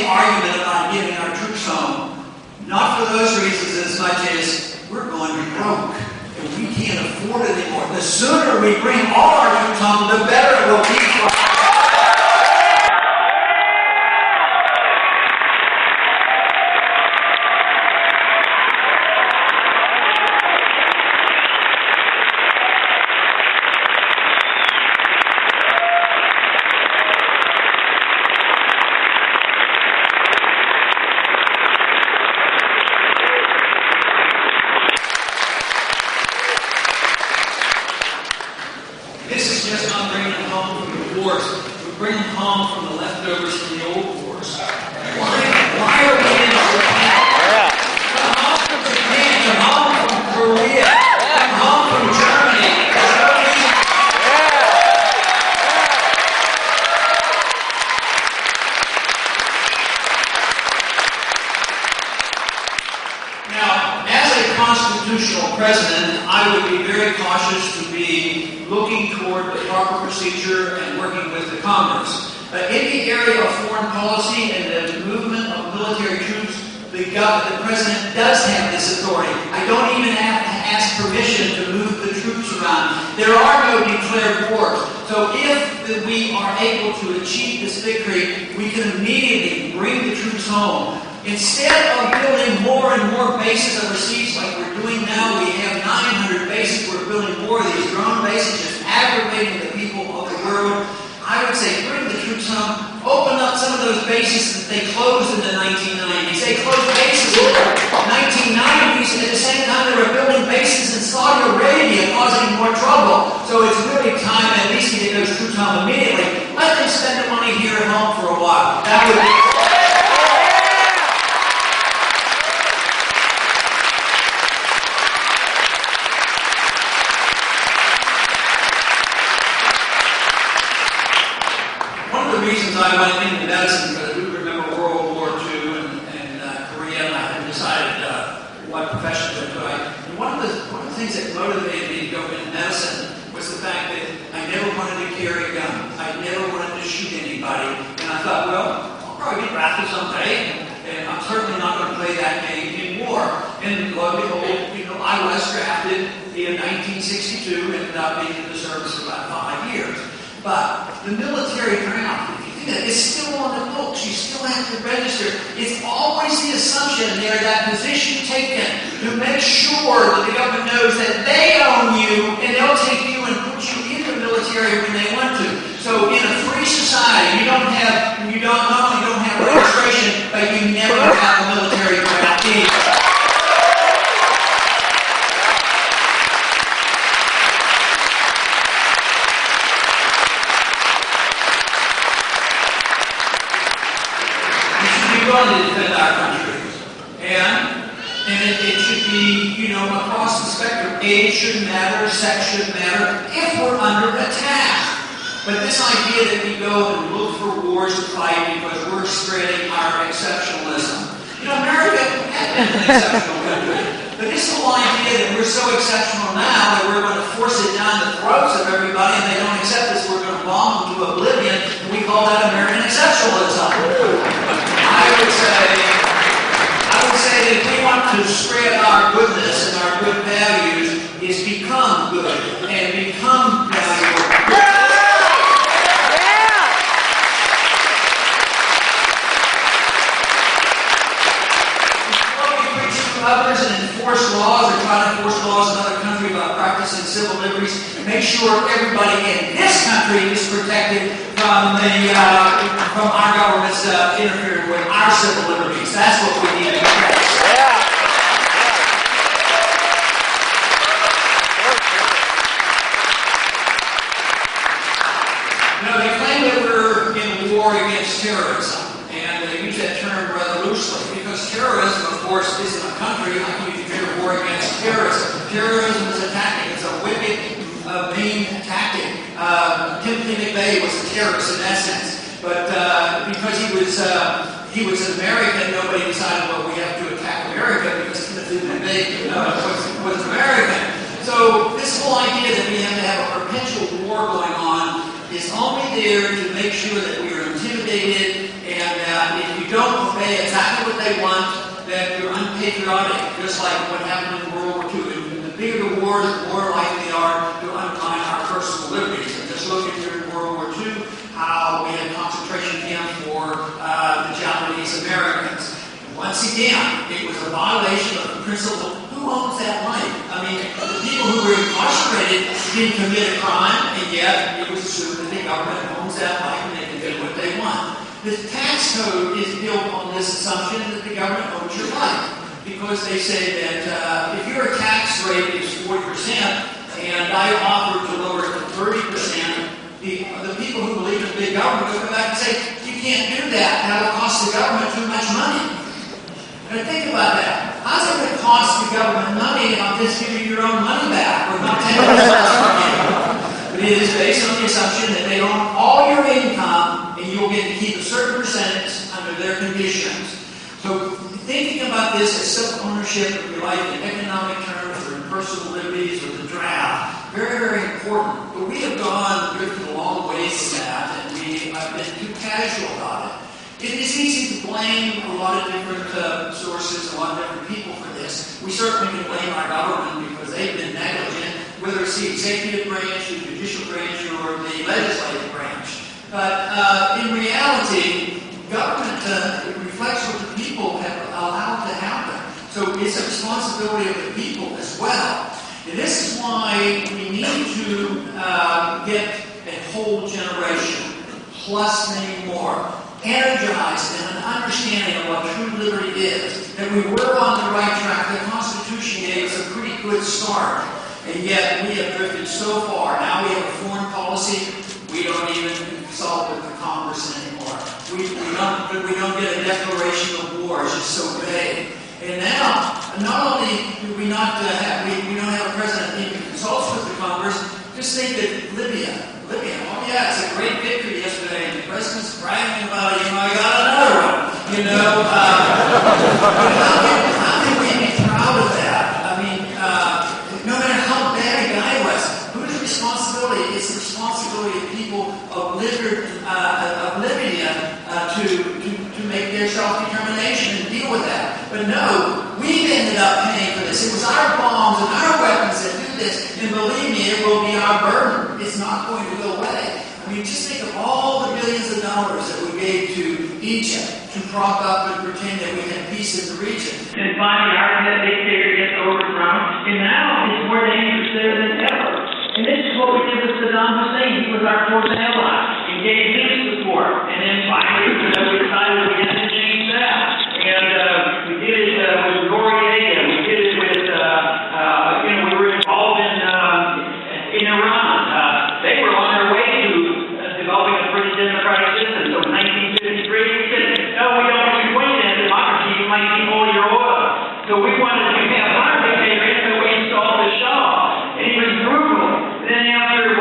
the argument about getting our troops home, not for those reasons as much as we're going broke and we can't afford it anymore. The sooner we bring all our troops home, the better it will be for us. This is just not bringing them home from the wars. We're bringing them home from the leftovers from the old wars. Why are we in a war? Come home from Japan, come home from Korea, come home from Germany. Now, as a constitutional president, I would be very cautious to be looking toward the proper procedure and working with the Congress. In the area of foreign policy and the movement of military troops, the president does have this authority. I don't even have to ask permission to move the troops around. There are no declared wars. So if we are able to achieve this victory, we can immediately bring the troops home. Instead of building more and more bases overseas like we're doing now, we have 900 bases. We're building more of these drone bases, just aggravating the people of the world. I would say bring the troops home, open up some of those bases that they closed in the 1990s. They closed bases in the 1990s, and at the same time they were building bases in Saudi Arabia, causing more trouble. So it's really time at least to get those troops home immediately. Let them spend the money here at home for a while. That would be... reasons I went into medicine, because we remember World War II and Korea, and I had decided what profession to do. And one of the things that motivated me to go into medicine was the fact that I never wanted to carry a gun. I never wanted to shoot anybody. And I thought, well, I'll probably get drafted someday, and I'm certainly not going to play that game in war. And lo and behold, I was drafted in 1962 and ended up being in the service for about 5 years. But the military ground, if you think that, it's still on the books. You still have to register. It's always the assumption there that position taken to make sure that the government knows that they own you and they'll take you and put you in the military when they want to. So in a free society, you not only don't have registration, but you never have a military ground either. To defend our country, and it should be, across the spectrum. Age shouldn't matter, sex shouldn't matter if we're under attack. But this idea that we go and look for wars to fight because we're spreading our exceptionalism. America has been an exceptional country, but this whole idea that we're so exceptional now that we're going to force it down the throats of everybody, and they don't accept this, we're going to bomb them to oblivion, and we call that American exceptionalism. I would say that if we want to spread our goodness and our good values, is become good and become valuable. Before we preach to others and enforce laws or try to enforce laws in other countries about practicing civil liberties, make sure everybody in this country is protected from our government's interfering with our civil liberties. That's what we need to protect. They claim that we're in war against terrorism, and they use that term rather loosely, because terrorism, of course, isn't a country. How can you declare war against terrorism? Terrorism is a tactic. It's a wicked, mean tactic. Timothy McVeigh was a terrorist in that sense, but because he was an American, nobody decided, well, we have to attack America because Timothy McVeigh was American. So this whole idea that we have to have a perpetual war going on is only there to make sure that we are intimidated, and if you don't obey exactly what they want, that you're unpatriotic, just like what happened in World War II. And the bigger the wars, the more likely they are to undermine our personal liberties. And just look at during World War II, how we had concentration camps for the Japanese Americans. Once again, it was a violation of the principle of who owns that life. I mean, the people who were incarcerated didn't commit a crime, and yet it was assumed that the government owns that life and they can do what they want. The tax code is built on this assumption that the government owns your life, because they say that if your tax rate is 40% and I offer to lower it to 30%, the people who believe in big government will come back and say, you can't do that. That will cost the government too much money. Now think about that. How's it going to cost the government money if I'm just giving your own money back or not taking it from you? But it is based on the assumption that they own all your income and you'll get to keep a certain percentage under their conditions. So thinking about this as self-ownership of your life in economic terms or in personal liberties or the draft, very, very important. But we have drifted a long ways from that, and we have been too casual about it. It is easy to blame a lot of different sources, a lot of different people for this. We certainly can blame our government because they've been negligent, whether it's the executive branch, the judicial branch, or the legislative branch. But in reality, government reflects what the people have allowed to happen. So it's a responsibility of the people as well. And this is why we need to get a whole generation, plus many more, energized in an understanding of what true liberty is, that we were on the right track. The Constitution gave us a pretty good start, and yet we have drifted so far. Now we have a foreign policy. We don't even consult with the Congress anymore. We don't get a declaration of war. It's just so vague. And now, not only do we not we don't have a president that even consults with the Congress. Just think that Libya. Oh yeah, it's a great victory yesterday, and the president's bragging about it. I got another one. How can we be proud of that? I mean, no matter how bad a guy was, whose responsibility? It's the responsibility of people of Libya to make their self-determination and deal with that. But no, we've ended up paying for this. It was our bombs and our weapons that do this, and believe me, it will be our burden. It's not going to go away. I mean, just think of all the billions of dollars that we gave to Egypt to prop up and pretend that we had peace in the region. And finally, our dictator gets overthrown, and now it's more dangerous there than ever. And this is what we did with Saddam Hussein. He was our close ally and gave him support. And then finally, we decided we had to change that. And we did it with Noriega. We did it with, we were involved in Iran. They were on their way to developing a pretty democratic system. So in 1953, we said, no, we don't want you to win in democracy. You might keep all your oil. So we wanted to have our dictator in, so we installed the Shah. And he was brutal. And then after,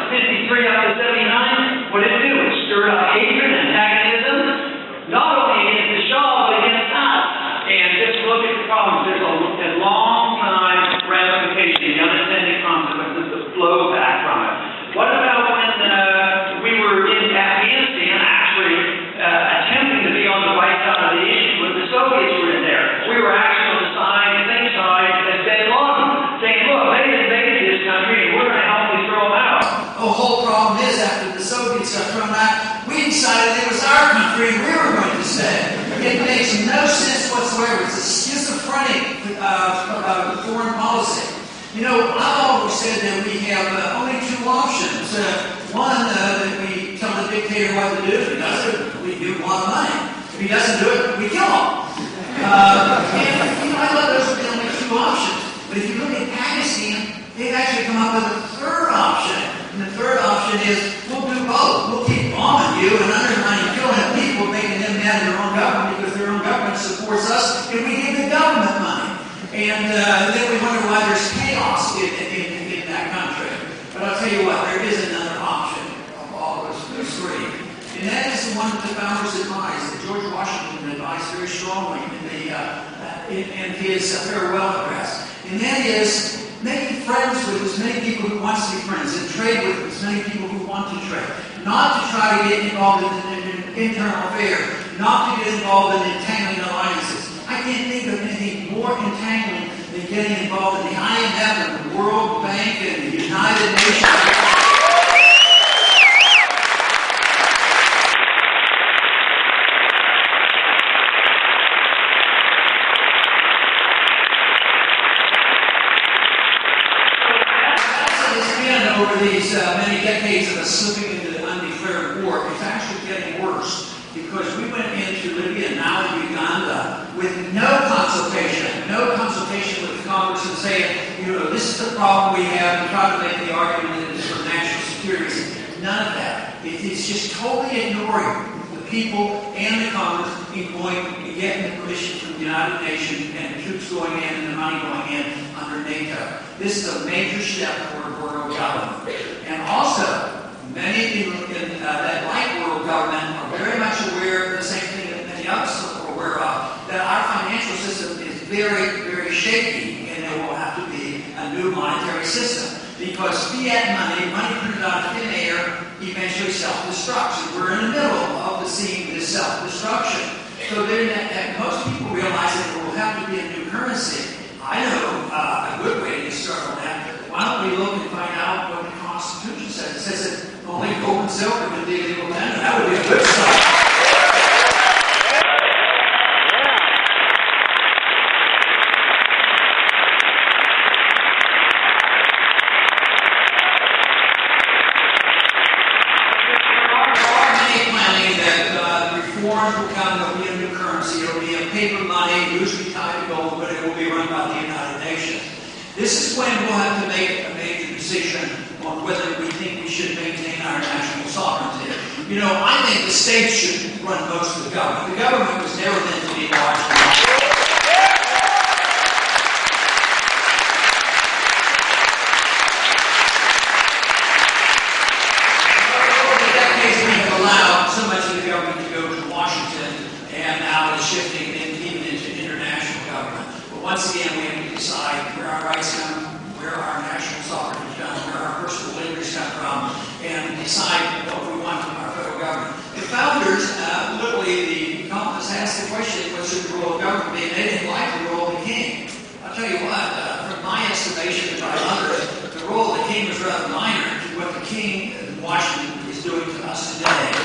53 up to 79, what did it do? It stirred up hatred and antagonism, not only against the Shah, but against us. And just look at the problems. There's a long time ramification, the unintended consequences that flow back from it. What about when we were in Afghanistan, actually attempting to be on the right side of the issue, when the Soviets were in there? We were actually on the same side as Bin Laden, saying, look, they've invaded this country and we're going to help you throw them out. The whole problem is, after the Soviets got thrown out, we decided it was our country and we were going to stay. It makes no sense whatsoever. It's a schizophrenic foreign policy. I've always said that we have only two options. One, that we tell the dictator what to do. If he does it, we give him a lot of money. If he doesn't do it, we kill him. I thought those were the only two options. But if you look at Pakistan, they've actually come up with a third option. And the third option is, we'll do both. We'll keep bombing you and undermining, killing people, making them mad at their own government because their own government supports us, and we give the government money. And then we wonder why there's chaos in that country. But I'll tell you what, there is another option of all those three. And that is the one that the founders advised, that George Washington advised very strongly in his farewell address. And that is making friends with as many people who want to be friends and trade with as many people who want to trade. Not to try to get involved in internal affairs. Not to get involved involved in entangling alliances. I can't think of anything more entangling than getting involved in the IMF and the World Bank and the United Nations. Over these many decades of us slipping into the undeclared war, it's actually getting worse because we went into Libya and now Uganda with no consultation with the Congress and saying, this is the problem we have, and try to make the argument that it's for national security. None of that. It's just totally ignoring the people and the Congress in going and getting the permission from the United Nations and the troops going in and the money going in under NATO. This is a major step toward world government. And also, many people that like world government are very much aware of the same thing that many others are aware of, that our financial system is very, very shaky, and there will have to be a new monetary system. Because fiat money printed out of thin air, eventually self-destructs. And we're in the middle of seeing this self-destruction. So that most people realize that there will have to be a new currency. I know a good way to start on that. Why don't we look and find out what the Constitution says? It says that only gold and silver can be a legal tender. That would be a good start. Reforms will come, there will be a new currency, it will be a paper money, usually tied to gold, but it will be run by the United Nations. This is when we'll have to make a major decision on whether we think we should maintain our national sovereignty. I think the states should run most of the government. The government was never meant to be large. Shifting even into international government. But once again, we have to decide where our rights come, where our national sovereignty comes, where our personal liberties come from, and decide what we want from our federal government. The founders, literally, the colonists asked the question, what should the role of government be? And they didn't like the role of the king. I'll tell you what, from my estimation and by others, the role of the king was rather minor to what the king in Washington is doing to us today.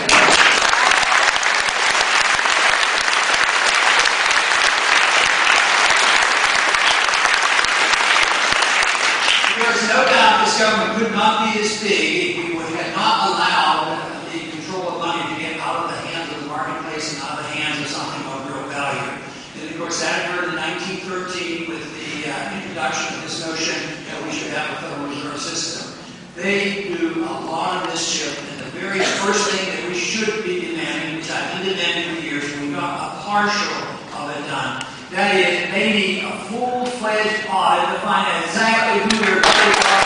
There's no doubt this government could not be this big if we had not allowed the control of money to get out of the hands of the marketplace and out of the hands of something of real value. And of course that occurred in 1913 with the introduction of this notion that we should have a Federal Reserve System. They do a lot of mischief, and the very first thing that we should be demanding, which I've been demanding for years, we got a partial of it done. That is, they need a full-fledged audit to find out exactly who their players are.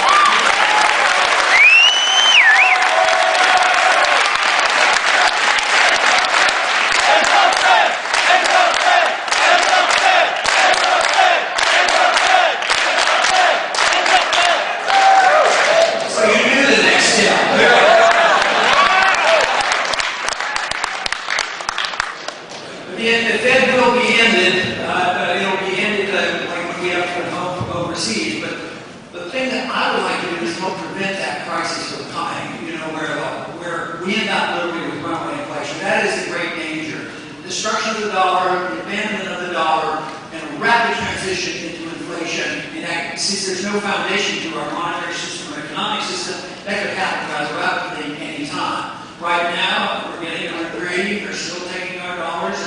So you knew the next step. The Fed will be ended. It'll be ended like when we have to come home from overseas. But the thing that I would like to do is help prevent that crisis from coming. Where we end up literally with runaway inflation. That is the great danger. The destruction of the dollar, the abandonment of the dollar, and a rapid transition into inflation. And since there's no foundation to our monetary system or economic system, that could happen rather rapidly any time. Right now, we're getting our grade. They're still taking our dollars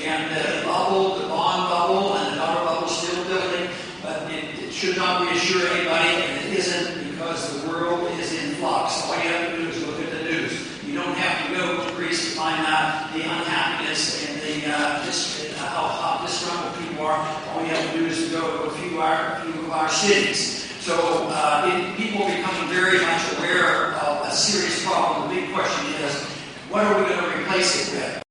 and the bubble, the bond bubble, and the dollar bubble is still building, but it should not reassure anybody, and it isn't, because the world is in flux. All you have to do is look at the news. You don't have to go to Greece to find out the unhappiness and how disgruntled people are. All you have to do is go to a few of our cities. So people are becoming very much aware of a serious problem. The big question is, what are we going to replace it with?